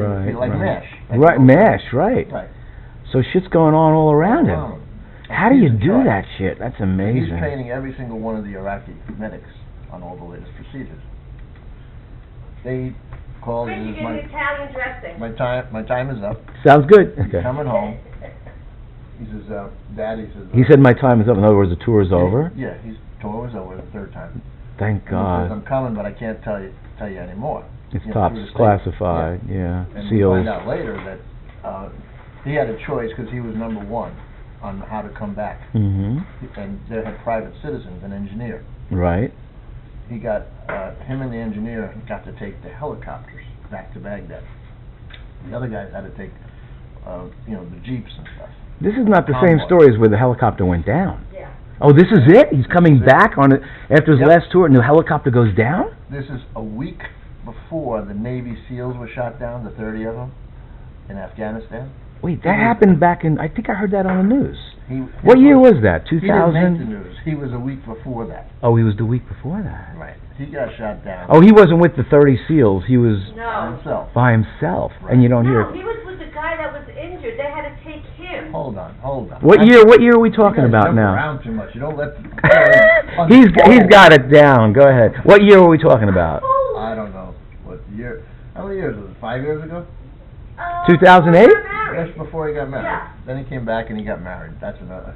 Right, like right. MASH. Right, MASH, right. Right. So shit's going on all around him. How do you do that shit? That's amazing. He's training every single one of the Iraqi medics on all the latest procedures. They called. Chris, you get an Italian dressing. My time is up. Sounds good. He's Okay. coming home. He says, Daddy says. He said my time is up. In other words, the tour is over. Yeah, his tour was over the third time. Thank And God. he says, I'm coming, but I can't tell you anymore. It's You know, top through the classified. state. Yeah. And we Seals. find out later that he had a choice because he was number one on how to come back. Mm-hmm. And they had private citizens, an engineer. Right. He got, him and the engineer got to take the helicopters back to Baghdad. The other guys had to take, the jeeps and stuff. This is not the Convoy. same story as where the helicopter went down. Yeah. Oh, this is it? He's coming This is it. back on it after his Yep. last tour and the helicopter goes down? This is a week before the Navy SEALs were shot down, the 30 of them, in Afghanistan. Wait, that happened back in, I think I heard that on the news. He What year was that? He didn't make 2000? the news. He was a week before that. Oh, he was the week before that. Right. He got shot down Oh, he wasn't with the 30 SEALs. He was by No. himself. by himself. And you don't hear... No, he was with the guy that was injured. They had to take him. Hold on. What year are we You talking guys about jump now? around too much. You don't let the He's unfold. got it down. Go ahead. What year are we talking about? I don't know what year. How many years was it? 5 years ago? 2008? Just before he got married. Yeah. Then he came back and he got married. That's another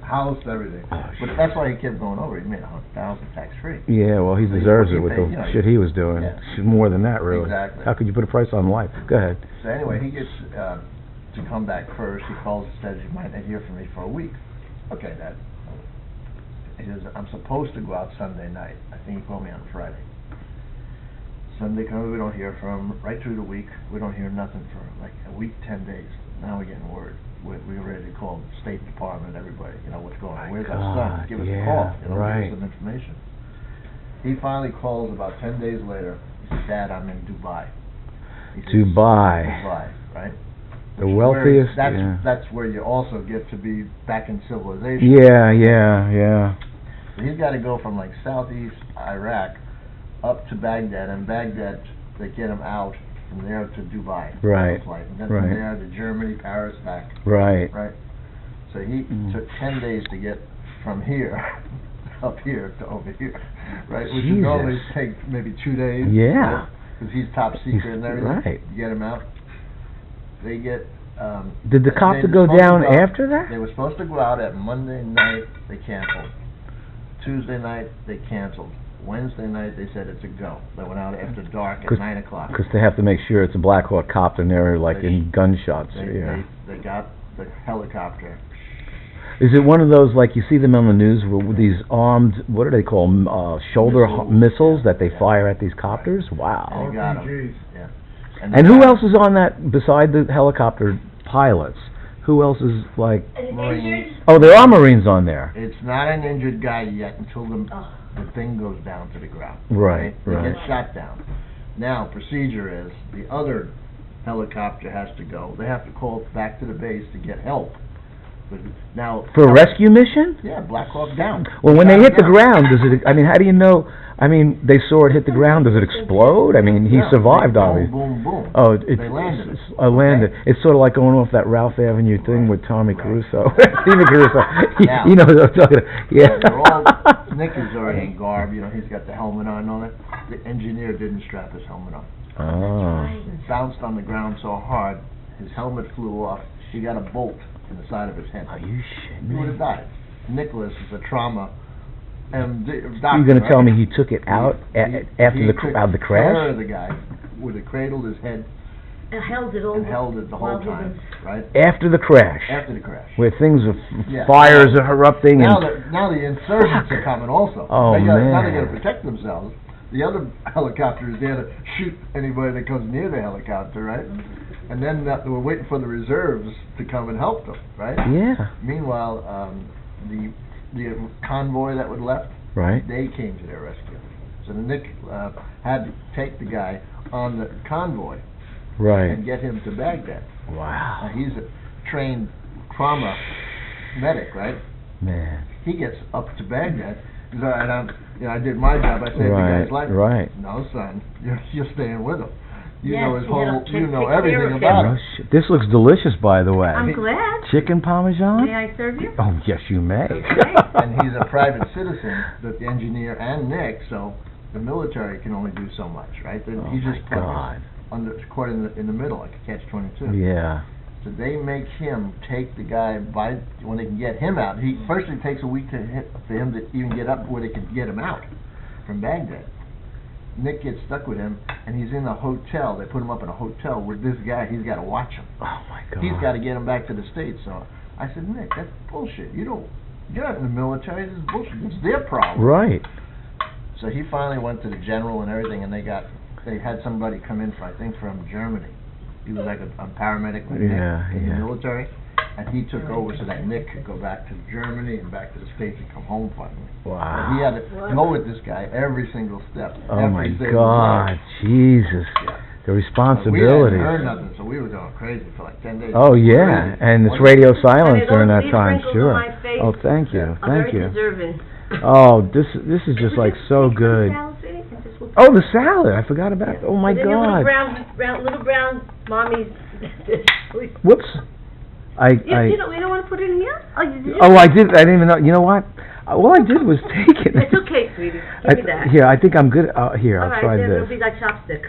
house, everything. Oh, But that's why he kept going over. He made $100,000 tax free. Yeah, well, he So deserves he it with the paid, you know, shit he was doing. yeah. Shit more than that, really. Exactly. How could you put a price on life? Go ahead. So anyway, he gets to come back first. He calls and says, "You might not hear from me for a week." Okay, Dad. He says, "I'm supposed to go out Sunday night." I think he called me on Friday. Sunday comes, we don't hear from him. Right through the week, we don't hear nothing for like a week, 10 days. Now we're getting word. We're ready to call the State Department, everybody, what's going on. Where's our son? Give us a call, give right. us some information. He finally calls about 10 days later. He says, "Dad, I'm in Dubai." He says, Dubai. Dubai, right? The Which is where- wealthiest, That's yeah. that's where you also get to be back in civilization. Yeah. So he's got to go from like southeast Iraq up to Baghdad, and Baghdad they get him out from there to Dubai. Right, Flight. And then right. from there to Germany, Paris, back. Right. Right. So he Mm. took 10 days to get from here up here to over here, right? Which Jesus. would normally take maybe 2 days. Yeah. Because he's top secret and everything. Right. You get him out. They get. Did the they copter were go supposed to down go out- after that? They were supposed to go out at Monday night. They canceled. Tuesday night they canceled. Wednesday night they said it's a go. They went out after dark at 9 o'clock. Because they have to make sure it's a Black Hawk copter and they're like They- in gunshots. They, Yeah. they got the helicopter. Is it one of those, like you see them on the news, with these armed, what do they call them, shoulder missiles that they Yeah. fire at these copters? And Wow. they got 'em. Yeah. And they who got else is on that, beside the helicopter pilots? Who else is, like... And Marines. injured? Oh, there are Marines on there. It's not an injured guy yet until Oh. the thing goes down to the ground. Right, They right. get shot down. Now, procedure is, the other helicopter has to go. They have to call back to the base to get help. But now... For a rescue mission? Yeah, Black Hawk down. Well, when they Shot hit the down. ground, does it, I mean, how do you know, I mean, they saw it hit the ground, does it explode? I mean, he Yeah, survived, boom, obviously. boom, boom. Oh, it's They landed it. landed. It's sort of like going off that Ralph Avenue thing with Tommy Caruso. Steven Caruso. Now- You know what I'm talking about. Yeah. They're all, Nick is already in garb, he's got the helmet on and all that. The engineer didn't strap his helmet on. Oh. It bounced on the ground so hard, his helmet flew off. He got a bolt in the side of his head. Are you shitting He would me? have died. Nicholas is a trauma. Doctor, You're going to right? tell me he took it out after He the took out of the care crash? of the guy, would have cradled his head And held it over. and held it the whole while he time, was- right? After the crash, After the crash. where things are Yeah. fires are erupting Now and the insurgents are coming also. Oh, Now they man. got to protect themselves. The other helicopter is there to shoot anybody that comes near the helicopter, right? And then they were waiting for the reserves to come and help them, right? yeah, Meanwhile, the convoy that was left, right. they came to their rescue. So Nick had to take the guy on the convoy Right. and get him to Baghdad. Now, Wow. he's a trained trauma medic, right? Man. He gets up to Baghdad. He's I did my job. I saved the Right, guy's life. right. No, son, you're staying with him. You Yes, know his he had whole, to you know take care everything of about No him. shit. This looks delicious, by the way. I'm glad. Chicken parmesan? May I serve you? Oh, yes, you may. Okay. And he's a private citizen, the engineer and Nick, so the military can only do so much, right? Then Oh, he my just God. caught in the middle, like a catch-22. Yeah. So they make him take the guy by, when they can get him out, first it takes a week for him to even get up where they can get him out from Baghdad. Nick gets stuck with him, and he's in a hotel, they put him up in a hotel with this guy, he's gotta watch him. Oh, my God. He's gotta get him back to the States, so I said, Nick, that's bullshit, you're not in the military, this is bullshit, it's their problem. Right. So he finally went to the general and everything, and they had somebody come in I think from Germany. He was like a paramedic with Nick in the military, and he took over so that Nick could go back to Germany and back to the States and come home finally. Wow. But he had to go with this guy every single step. Oh, my every day of his God. life. Jesus. Yeah. The We responsibilities. hadn't heard nothing, so we were going crazy for like 10 days. Oh, yeah. Crazy. And it's One- radio silence And during those that time, sprinkles sure. on my face Oh, thank you. are Thank very you. deserving. Oh, this is just like so good. Oh, the salad. I forgot about it. Oh, my Then your God. little brown mommy's. Whoops. You don't want to put it in here? Oh, you did? Oh, I didn't even know. You know what? All I did was take it. It's okay, sweetie. Give me that. Here, I think I'm good. Here, All I'll right, try then this. it'll be like chopstick.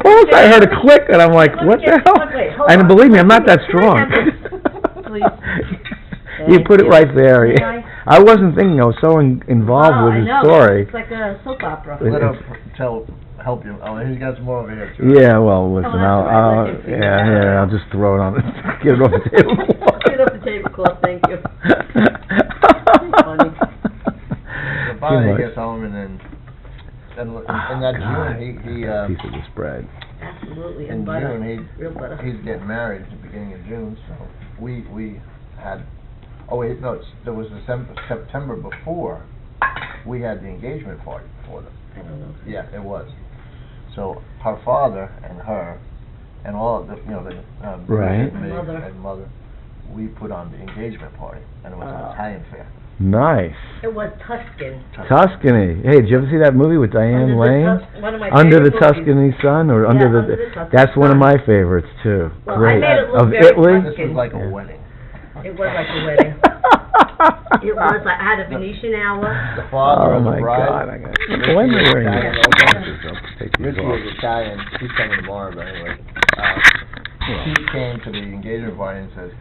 All of a sudden I heard a click, and I'm like, what the hell? Wait, hold And on. believe me, I'm not that Can I strong. have this, please? You Thank put it you. right there. May I? I wasn't thinking. I was so involved Oh, with I his know. story. It's like a soap opera. It- Let it's- her help you. Oh, he's got some more over here too. Yeah, well, listen, that's all right. Let him figure it out. yeah, I'll just throw it on, get it off the table. Get it off the tablecloth, thank you. Funny. So finally much. he gets home, and then in that God. June he Piece of this bread. Absolutely, in and butter. June Real butter. he's getting married at the beginning of June. So we had there was September before we had the engagement party for them. I don't know. Yeah, it was. So her father and her, and all of the, Right. me Mother. and mother, we put on the engagement party, and it was an Oh. Italian fair. Nice. It was Tuscan. Tuscany. Hey, did you ever see that movie with Diane Under the Lane? One of my Under the favorite movies. Tuscany Sun, or Yeah, under Under the? the Tuscany That's one of Sun. my favorites too. Well, I Great. made it look Of very Italy. This was like a Yeah. wedding. It was like a wedding. It was, I had a Venetian hour. The father Oh of my the bride. God! I got. Why am I wearing Richie this? is Take these Richie off. is Italian. He's coming tomorrow, but anyway. He came to the engagement party and says,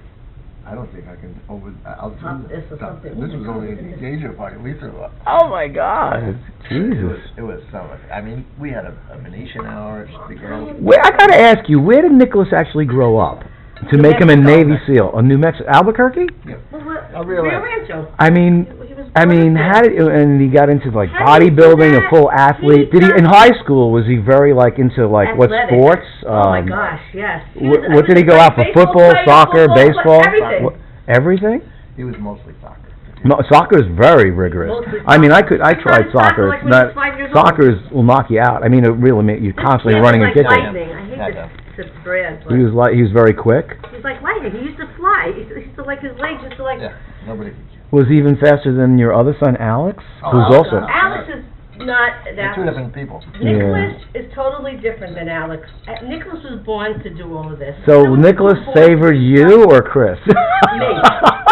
"I don't think I can I'll do Top this." this or Top- something. This was only the engagement party we threw up. Oh my God! Jesus. It was so much. I mean, we had a Venetian hour. The girls. Where I gotta ask you, where did Nicholas actually grow up to make him a Mexico. Navy SEAL? A New Mexico, Albuquerque? Yeah. Well, Rio Rio Rancho. Rancho. I mean, He was I born mean, up how there. did and he got into like How did he do bodybuilding, a that? full athlete? Did he in got- high school? Was he very like into like what Athletic. sports? Oh my gosh, yes. He What, was- what did he go out for? baseball Football, player, soccer, football, baseball, everything. What- everything? He was mostly soccer. No, soccer is very rigorous. Mostly I mean, I soccer. tried You started soccer. soccer like It's when you not was 5 years old. soccer will knock you out. I mean, it really you're This constantly kid running was and like kicking. lightning. I Yeah, hate to brag, but He was very quick. he's like lightning. He used to fly. He used to like his legs used to like. Yeah, nobody. Was he even faster than your other son, Alex? Oh, Who's Alex, also Alex is not They're that. two different people. Nicholas is totally different than Alex. Nicholas was born to do all of this. So Alex Nicholas was born to favored do you stuff. or Chris? Me.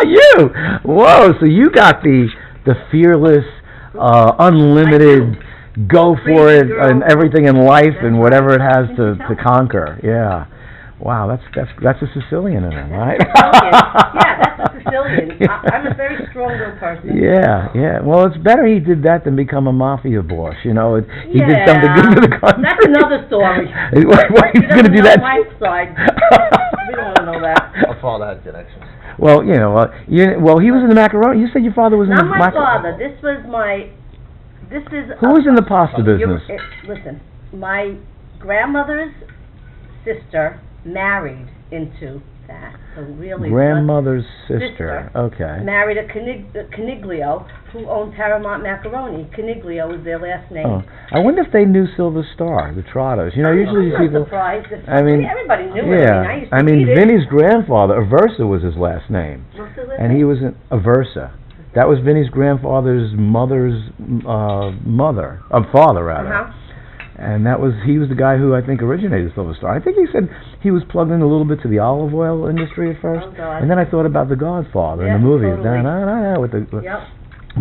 You. Whoa! So you got the fearless, unlimited, go for Crazy it, girl. and everything in life, That's and whatever it has right. to Can you tell? conquer. Yeah. Wow, that's a Sicilian in him, right? Yeah, that's a Sicilian. I'm a very strong-willed person. Yeah. Well, it's better he did that than become a mafia boss. You know, he did Yeah, something good for the country. that's another story. What, he's He going to doesn't do know that? my side. We don't want to know that. My father had connections. Well, he was in the macaroni. You said your father was in Not the my macaroni. father. This was my. This is. Who was in the pasta business? Listen, my grandmother's sister married into that. So really. Grandmother's Sister. sister. Okay. Married a Caniglio, who owned Paramount Macaroni. Caniglio is their last name. Oh, I wonder if they knew Silver Star, the Trottos. You know, usually these I'm people. not surprised. I mean, everybody knew it. yeah. I used to eat it. Vinny's grandfather, Aversa, was his last name, What's the last and he name? was in Aversa. That was Vinny's grandfather's mother's father, rather. Uh-huh. And he was the guy who I think originated Silver Star. I think he said he was plugged in a little bit to the olive oil industry at first. Oh, God. And then I thought about The Godfather Yeah, in the movies. totally. With the, Yep.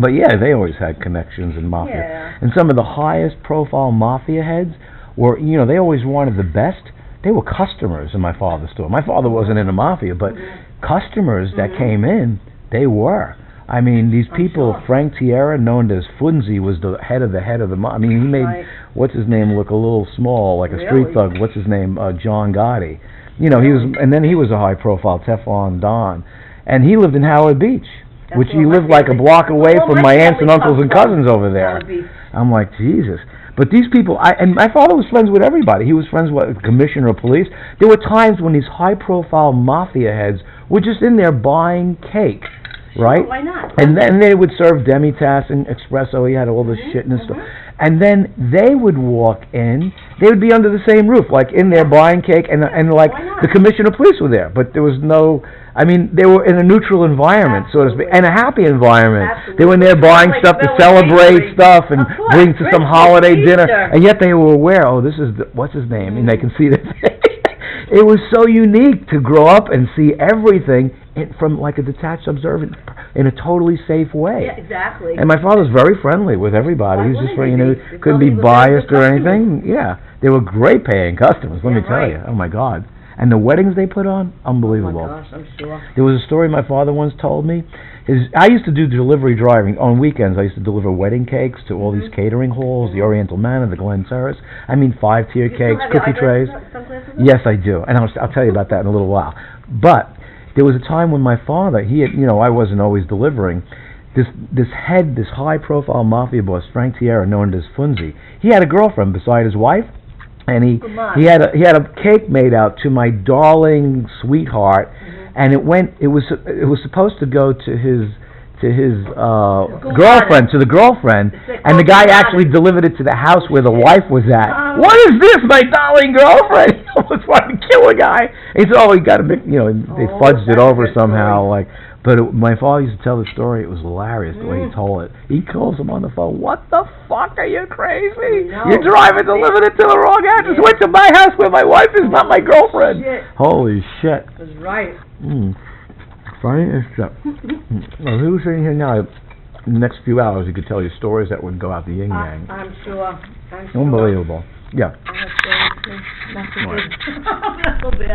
But yeah, they always had connections in mafia. Yeah. And some of the highest profile mafia heads were, they always wanted the best. They were customers in my father's store. My father wasn't in the mafia, but customers that came in, they were. I mean, these people, sure. Frank Tierra, known as Funzi, was the head of the mafia. I mean, he made, Right. what's his name, look a little small, like a Really? street thug. What's his name? John Gotti. He was, and then he was a high profile Teflon Don. And he lived in Howard Beach, That's which where he my lived like a family- block away well, from my my aunts and family uncles and comes cousins from over there. Howard Beach. I'm like, Jesus. But these people, and my father was friends with everybody. He was friends with the commissioner of police. There were times when these high-profile mafia heads were just in there buying cake, right? Sure, why not? And then they would serve demi-tasse and espresso. He had all this shit in his store. And then they would walk in. They would be under the same roof, like in there buying cake, and like Why not? the commissioner of police were there. But there was no. I mean, they were in a neutral environment, so to speak, Absolutely. and a happy environment. Absolutely. They were in there buying Like stuff to Bella celebrate Bakery. stuff and Of course, bring to some Christmas, holiday dinner, Easter. and yet they were aware, this is, what's his name, and they can see that. It was so unique to grow up and see everything from like a detached observant in a totally safe way. Yeah, exactly. And my father's very friendly with everybody. Why He was just wouldn't very, he be? couldn't As be long as he was very biased good or anything. Yeah, they were great paying customers, let me Yeah, tell right. you. Oh my God. And the weddings they put on, Oh unbelievable. my gosh, I'm sure. There was a story my father once told me. I used to do delivery driving. On weekends, I used to deliver wedding cakes to all these catering halls, the Oriental Manor, the Glen Terrace. I mean, 5-tier You cakes, still have cookie your trays. eyeglass sunglasses? Yes, I do, and I'll tell you about that in a little while. But there was a time when my father, he had, I wasn't always delivering. This high-profile mafia boss, Frank Tierra, known as Funzi, he had a girlfriend beside his wife, and he had a cake made out to my darling sweetheart, and it was supposed to go to his girlfriend, to the girlfriend, and the guy actually delivered it to the house where the wife was at. What is this, my darling girlfriend? He almost wanted to kill a guy. He said, he got a big, they fudged it that's over a good somehow, story. But my father used to tell the story. It was hilarious the way he told it. He calls him on the phone. What the fuck? Are you crazy? No. You're driving, delivering it to the wrong address. Went to my house where my wife is, not my girlfriend. Shit. Holy shit. That's right. Funny as shit. Well, he was sitting here now. In the next few hours, he could tell you stories that would go out the yin yang. I'm sure. Unbelievable. Yeah. Not so good. Not so bad.